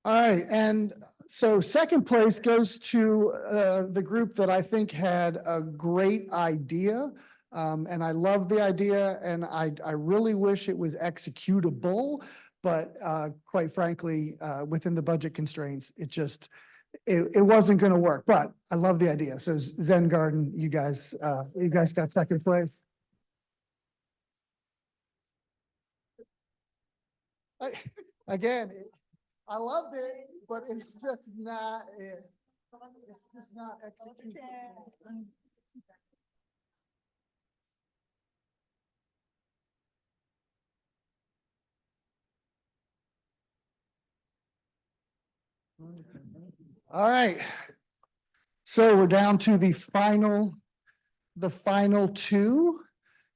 All right, and so second place goes to the group that I think had a great idea. And I love the idea, and I really wish it was executable, but quite frankly, within the budget constraints, it wasn't gonna work, but I love the idea. So Zen Garden, you guys got second place. Again, I loved it, but it's just not it. It's just not execution. All right. So we're down to the final two.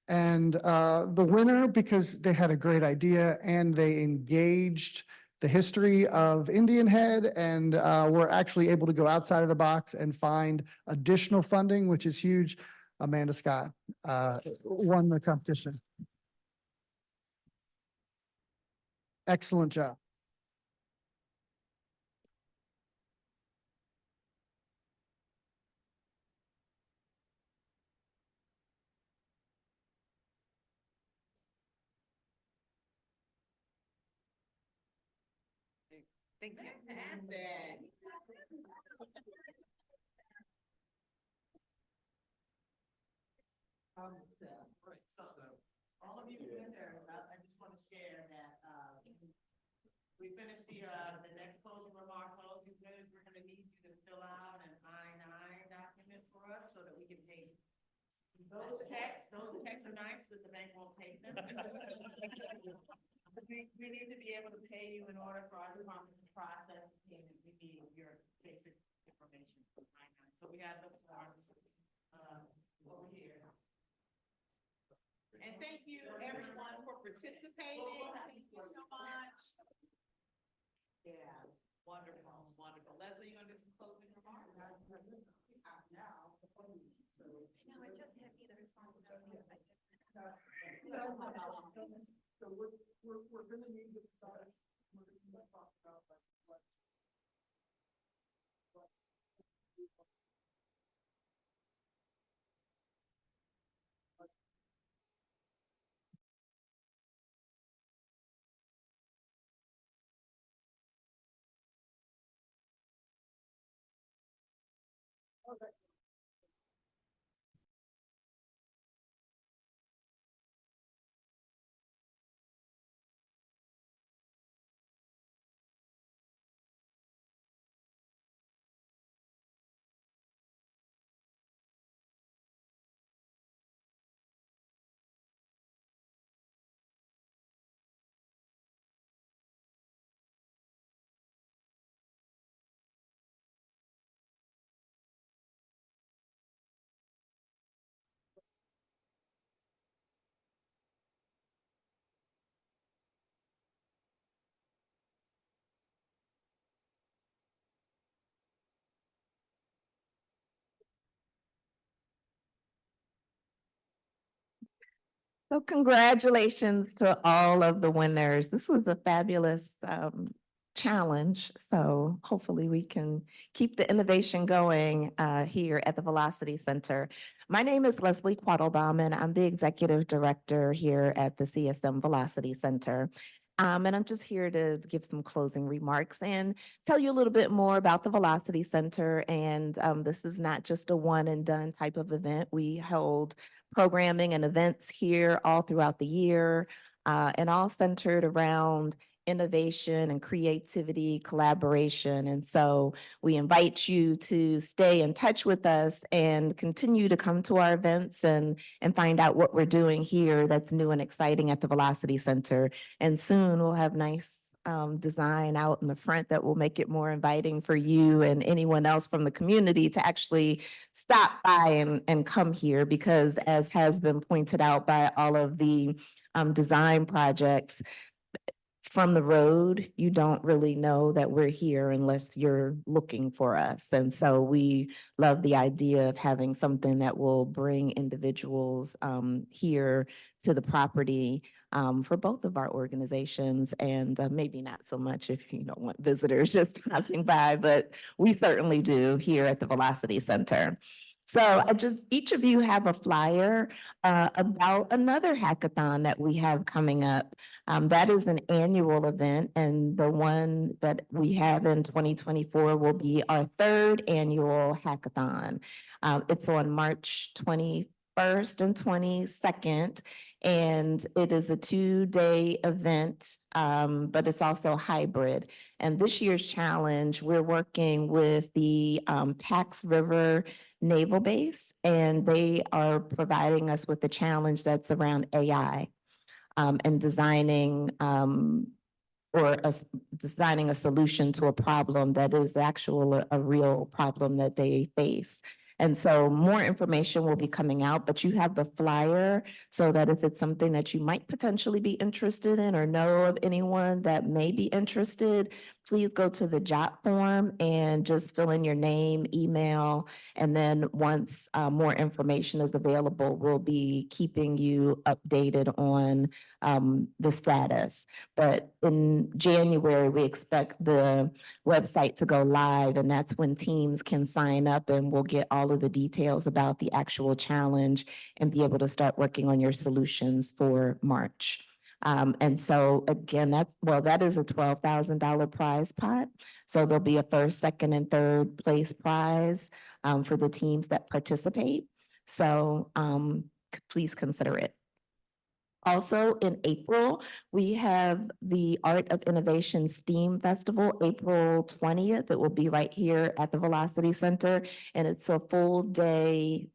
And the winner, because they had a great idea and they engaged the history of Indian Head and were actually able to go outside of the box and find additional funding, which is huge. Amanda Scott won the competition. Excellent job. All of you presenters, I just want to share that we finished the next closing remarks. All of you presenters, we're going to need you to fill out an I-9 document for us so that we can pay those checks. Those checks are nice, but the bank won't take them. We need to be able to pay you in order for our department to process payment. We need your basic information for I-9. So we have the forms over here. And thank you everyone for participating. Thank you so much. Yeah, wonderful, wonderful. Leslie, you want to do some closing remarks? No, I just have either responsibility. So we're gonna need to decide. We're gonna talk about what. So congratulations to all of the winners. This was a fabulous challenge. So hopefully we can keep the innovation going here at the Velocity Center. My name is Leslie Quattlebaum, and I'm the Executive Director here at the CSM Velocity Center. And I'm just here to give some closing remarks and tell you a little bit more about the Velocity Center. And this is not just a one and done type of event. We hold programming and events here all throughout the year, and all centered around innovation and creativity, collaboration. And so we invite you to stay in touch with us and continue to come to our events and find out what we're doing here that's new and exciting at the Velocity Center. And soon we'll have nice design out in the front that will make it more inviting for you and anyone else from the community to actually stop by and come here, because as has been pointed out by all of the design projects, from the road, you don't really know that we're here unless you're looking for us. And so we love the idea of having something that will bring individuals here to the property for both of our organizations, and maybe not so much if you don't want visitors just stopping by, but we certainly do here at the Velocity Center. So each of you have a flyer about another hackathon that we have coming up. That is an annual event, and the one that we have in 2024 will be our third annual hackathon. It's on March 21st and 22nd, and it is a 2-day event, but it's also hybrid. And this year's challenge, we're working with the Pax River Naval Base, and they are providing us with a challenge that's around AI and designing designing a solution to a problem that is a real problem that they face. And so more information will be coming out, but you have the flyer so that if it's something that you might potentially be interested in or know of anyone that may be interested, please go to the jot form and just fill in your name, email, and then once more information is available, we'll be keeping you updated on the status. But in January, we expect the website to go live, and that's when teams can sign up and we'll get all of the details about the actual challenge and be able to start working on your solutions for March. And so again, that is a $12,000 prize pot. So there'll be a first, second, and third place prize for the teams that participate. So please consider it. Also in April, we have the Art of Innovation STEAM Festival, April 20th. It will be right here at the Velocity Center, and it's a full day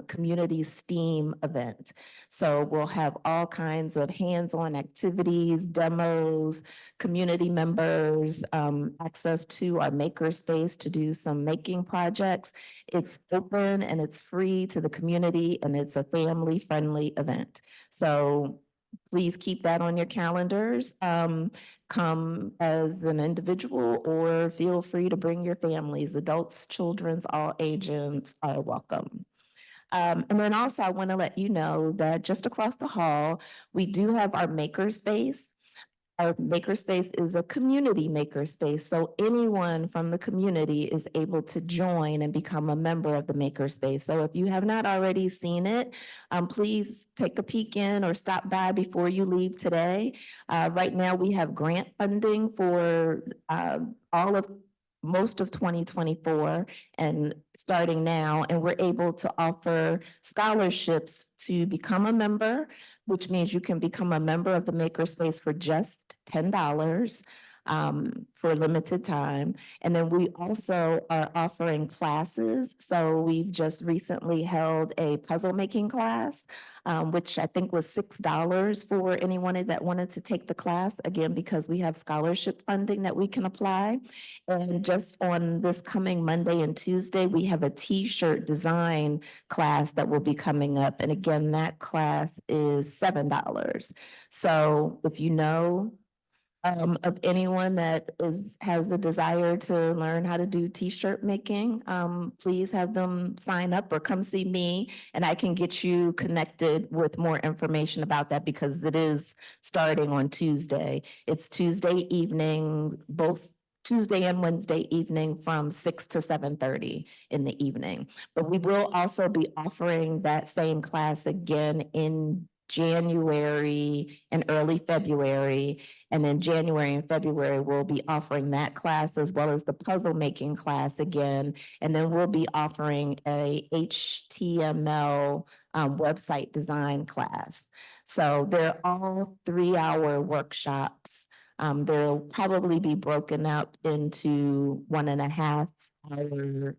community STEAM event. So we'll have all kinds of hands-on activities, demos, community members, access to our makerspace to do some making projects. It's open and it's free to the community, and it's a family-friendly event. So please keep that on your calendars. Come as an individual or feel free to bring your families, adults, children's, all ages are welcome. And then also I want to let you know that just across the hall, we do have our makerspace. Our makerspace is a community makerspace, so anyone from the community is able to join and become a member of the makerspace. So if you have not already seen it, please take a peek in or stop by before you leave today. Right now, we have grant funding for most of 2024 and starting now, and we're able to offer scholarships to become a member, which means you can become a member of the Makerspace for just $10 for a limited time. And then we also are offering classes. So we've just recently held a puzzle making class, which I think was $6 for anyone that wanted to take the class, again, because we have scholarship funding that we can apply. And just on this coming Monday and Tuesday, we have a t-shirt design class that will be coming up. And again, that class is $7. So if you know of anyone that has a desire to learn how to do t-shirt making, please have them sign up or come see me, and I can get you connected with more information about that because it is starting on Tuesday. It's Tuesday evening, both Tuesday and Wednesday evening from 6 to 7:30 in the evening. But we will also be offering that same class again in January and early February. And then January and February, we'll be offering that class as well as the puzzle making class again. And then we'll be offering a HTML website design class. So they're all 3-hour workshops. They'll probably be broken up into 1.5 hour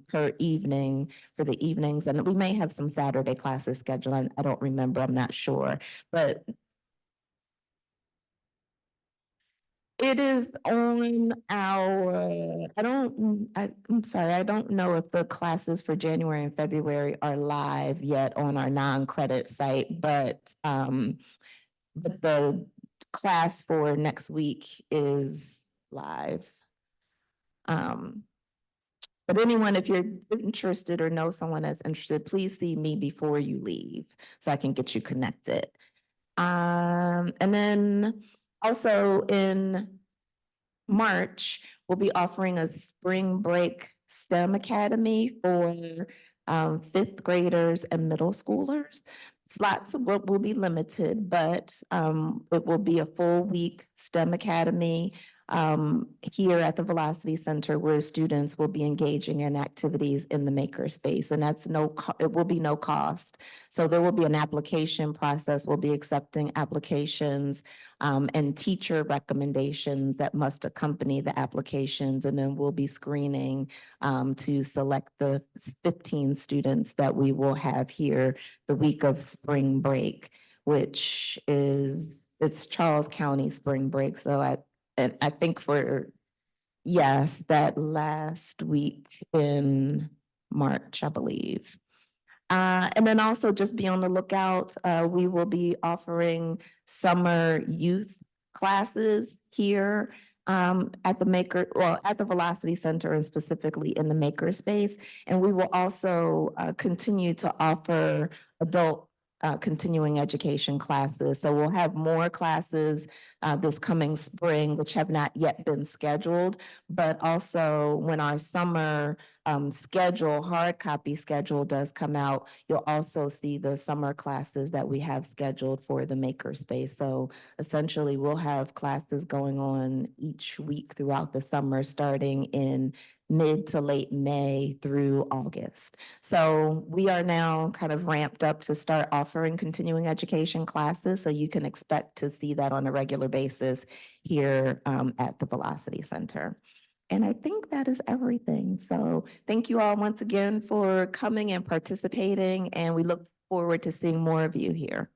per evening for the evenings. And we may have some Saturday classes scheduled. I don't remember, I'm not sure, but it is on our, I'm sorry, I don't know if the classes for January and February are live yet on our non-credit site, but the class for next week is live. But anyone, if you're interested or know someone that's interested, please see me before you leave so I can get you connected. And then also in March, we'll be offering a spring break STEM Academy for fifth graders and middle schoolers. Slots will be limited, but it will be a full week STEM Academy here at the Velocity Center, where students will be engaging in activities in the makerspace, and that's it will be no cost. So there will be an application process. We'll be accepting applications and teacher recommendations that must accompany the applications, and then we'll be screening to select the 15 students that we will have here the week of spring break, which it's Charles County spring break. So I think yes, that last week in March, I believe. And then also just be on the lookout. We will be offering summer youth classes here at the Velocity Center, and specifically in the makerspace. And we will also continue to offer adult continuing education classes. So we'll have more classes this coming spring, which have not yet been scheduled, but also when our summer hard copy schedule does come out, you'll also see the summer classes that we have scheduled for the makerspace. So essentially, we'll have classes going on each week throughout the summer, starting in mid to late May through August. So we are now kind of ramped up to start offering continuing education classes. So you can expect to see that on a regular basis here at the Velocity Center. And I think that is everything. So thank you all once again for coming and participating, and we look forward to seeing more of you here.